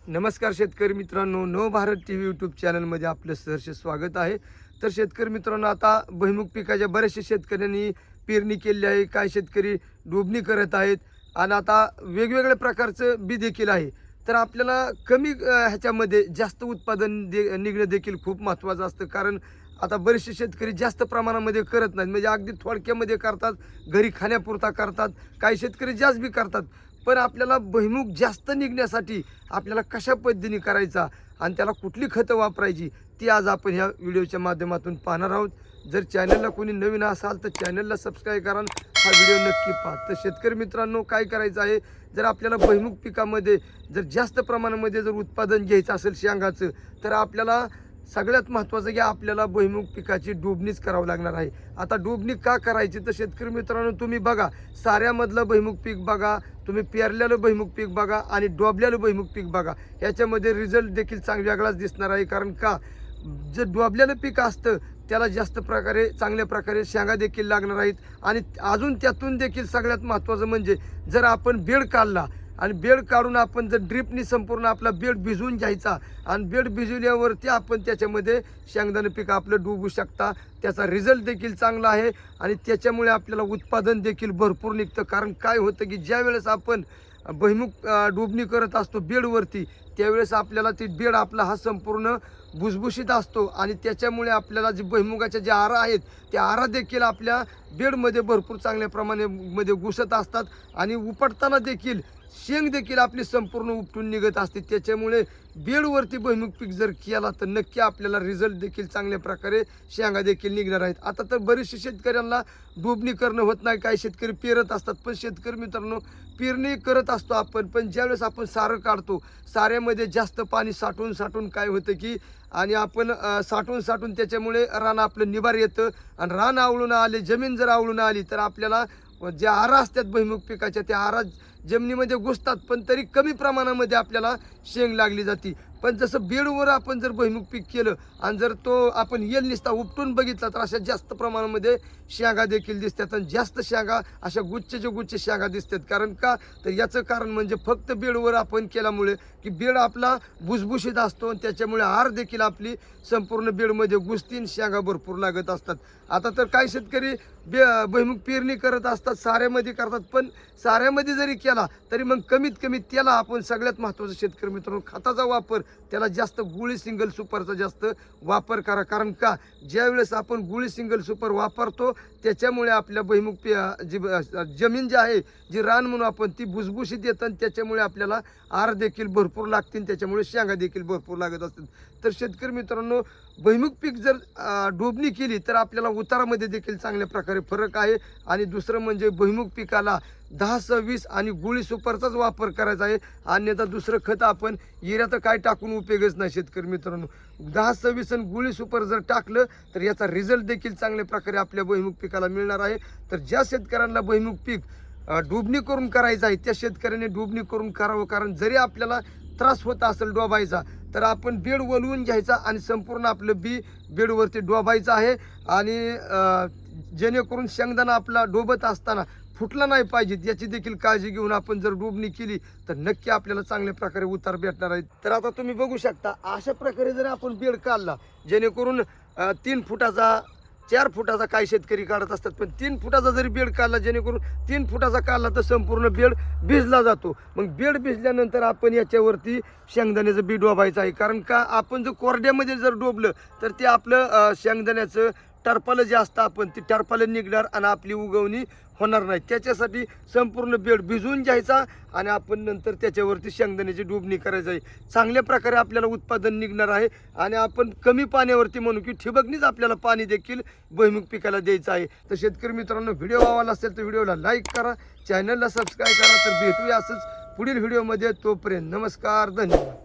नमस्कार शेतकरी मित्रांनो, नवभारत टीव्ही यूट्यूब चॅनलमध्ये आपलं सहर्ष स्वागत आहे. तर शेतकरी मित्रांनो, आता भुईमुग पिकाच्या बऱ्याचशा शेतकऱ्यांनी पेरणी केली आहे. काही शेतकरी डोबणी करत आहेत आणि आता वेगवेगळ्या प्रकारचं बी देखील आहे. तर आपल्याला कमी ह्याच्यामध्ये जास्त उत्पादन निघणं देखील खूप महत्त्वाचं असतं. कारण आता बरेचसे शेतकरी जास्त प्रमाणामध्ये करत नाहीत, म्हणजे अगदी थोडक्यामध्ये करतात, घरी खाण्यापुरता करतात. काही शेतकरी जास्त बी करतात. पण आपल्याला भुईमुग जास्त निघण्यासाठी आपल्याला कशा पद्धतीने करायचा आणि त्याला कुठली खतं वापरायची ती आज आपण ह्या व्हिडिओच्या माध्यमातून पाहणार आहोत. जर चॅनलला कोणी नवीन असाल तर चॅनलला सबस्क्राईब करा, हा व्हिडिओ नक्की पहा. तर शेतकरी मित्रांनो, काय करायचं आहे, जर आपल्याला भुईमुग पिकामध्ये जर जास्त प्रमाणामध्ये जर उत्पादन घ्यायचं असेल शेंगाचं, तर आपल्याला सगळ्यात महत्त्वाचं की आपल्याला भुईमुग पिकाची डोबणीच करावं लागणार आहे. आता डोबणी का करायची, तर शेतकरी मित्रांनो तुम्ही बघा, साऱ्यामधलं भुईमुग पीक बघा, तुम्ही पेरलेलं भुईमुग पीक बघा आणि डोबलेलं भुईमुग पीक बघा, याच्यामध्ये रिझल्ट देखील वेगळाच दिसणार आहे. कारण का, जे डोबलेलं पीक असतं त्याला जास्त प्रकारे चांगल्या प्रकारे शेंगा देखील लागणार आहेत. आणि अजून त्यातून देखील सगळ्यात महत्त्वाचं म्हणजे जर आपण बेड काढला आणि बेड काढून आपण जर ड्रिपनी संपूर्ण आपला बेड भिजवून घ्यायचा आणि बेड भिजवल्यावरती आपण त्याच्यामध्ये शेंगदाणे पीक आपलं डुबू शकता. त्याचा रिझल्ट देखील चांगला आहे आणि त्याच्यामुळे आपल्याला उत्पादन देखील भरपूर निघतं. कारण काय होतं की ज्या वेळेस आपण भुईमुग डोबणी करत असतो बेडवरती, त्यावेळेस आपल्याला ती बेड आपला हा संपूर्ण भुसभुशीत असतो आणि त्याच्यामुळे आपल्याला जे भुईमुगाच्या ज्या आरा आहेत त्या आरा देखील आपल्या बेडमध्ये भरपूर चांगल्या प्रमाणामध्ये घुसत असतात आणि उपटताना देखील शेंग देखील आपली संपूर्ण उपटून निघत असते. त्याच्यामुळे बेडवरती भुईमुग पीक जर केला तर नक्की आपल्याला रिझल्ट देखील चांगल्या प्रकारे शेंगा देखील निघणार आहेत. आता तर बरेचसे शेतकऱ्यांना डोबणी करणं होत नाही, काही शेतकरी पेरत असतात. पण शेतकरी मित्रांनो, पेरणी करत असतो आपण, पण ज्यावेळेस आपण सारं काढतो, साऱ्यामध्ये जास्त पाणी साठून काय होतं की, आणि आपण साठून त्याच्यामुळे रान आपलं निबार येतं आणि रान आवळून आले, जमीन जर आवळून आली तर आपल्याला ज्या आरा असतात भुईमुग पिकाच्या त्या आरा जमिनीमध्ये घुसतात, पण तरी कमी प्रमाणामध्ये आपल्याला शेंग लागली जाते. पण जसं बेडवर आपण जर भुईमुग पीक केलं आणि जर तो आपण येल निसता उपटून बघितला तर अशा जास्त प्रमाणामध्ये शेंगा देखील दिसतात आणि जास्त शेंगा अशा गुच्छ शेंगा दिसतात. कारण का, तर याचं कारण म्हणजे फक्त बेडवर आपण केल्यामुळे की बेड आपला भुसभुशीत असतो आणि त्याच्यामुळे आर देखील आपली संपूर्ण बेडमध्ये घुसतीन, शेंगा भरपूर लागत असतात. आता तर काही शेतकरी भुईमुग पेरणी करत असतात, साऱ्यामध्ये करतात. पण साऱ्यामध्ये जरी केला तरी मग कमीत कमी त्याला आपण सगळ्यात महत्त्वाचं शेतकरी मित्रांनो खताचा वापर, त्याला जास्त गुळी सिंगल सुपरचा जास्त वापर करा. कारण का, ज्यावेळेस आपण गुळी सिंगल सुपर वापरतो त्याच्यामुळे आपल्या भुईमुग जी जमीन जी आहे, जी रान म्हणून आपण, ती भुसभुशीत येतं आणि त्याच्यामुळे आपल्याला आर देखील भरपूर लागतील, त्याच्यामुळे शेंगा देखील भरपूर लागत असतील. तर शेतकरी मित्रांनो, भुईमुग पीक जर डोबणी केली तर आपल्याला उतारामध्ये देखील चांगल्या प्रकारे फरक आहे. आणि दुसरं म्हणजे भुईमुग पिकाला 10-20 आणि गुळी सुपरचाच वापर करायचा आहे. अन्यथा दुसरं खत आपण युरिया तर काय टाकून उपयोगच नाही शेतकरी मित्रांनो. 10-26 आणि गुळी सुपर जर टाकलं तर याचा रिझल्ट देखील चांगल्या प्रकारे आपल्या भुईमुग पिकाला मिळणार आहे. तर ज्या शेतकऱ्यांना भुईमुग पीक डोबणी करून करायचं आहे त्या शेतकऱ्यांनी डोबणी करून करावं. कारण जरी आपल्याला त्रास होत असेल डोबायचा तर आपण बेड वलवून घ्यायचा आणि संपूर्ण आपलं बी बेडवरती डोबायचं आहे. आणि जेणेकरून शेंगदाणा आपला डोबत असताना फुटला नाही पाहिजे याची देखील काळजी घेऊन आपण जर डोबणी केली तर नक्की आपल्याला चांगल्या प्रकारे उतार भेटणार आहेत. तर आता तुम्ही बघू शकता, अशा प्रकारे जर आपण बेड काढला, जेणेकरून 3 फुटाचा 4 फुटाचा काही शेतकरी काढत असतात, पण 3 फुटाचा जरी बेड काढला, जेणेकरून 3 फुटाचा काढला तर संपूर्ण बेड भिजला जातो. मग बेड भिजल्यानंतर आपण याच्यावरती शेंगदाण्याचं बी डोबायचं आहे. कारण का, आपण जर कोरड्यामध्ये जर डोबलं तर ते आपलं शेंगदाण्याचं टरपालं जे असतं आपण ती टरपालं निघणार आणि आपली उगवणी होणार नाही. त्याच्यासाठी संपूर्ण बेड भिजवून घ्यायचा आणि आपण नंतर त्याच्यावरती शेंगदाण्याची डोबणी करायची आहे. चांगल्या प्रकारे आपल्याला उत्पादन निघणार आहे. आणि आपण कमी पाण्यावरती म्हणू की ठिबकनीच आपल्याला पाणी देखील भुईमुग पिकाला द्यायचं आहे. तर शेतकरी मित्रांनो, व्हिडिओ आवडला असेल तर व्हिडिओला लाईक करा, चॅनलला सबस्क्राईब करा. तर भेटूया असंच पुढील व्हिडिओमध्ये. तोपर्यंत नमस्कार, धन्यवाद.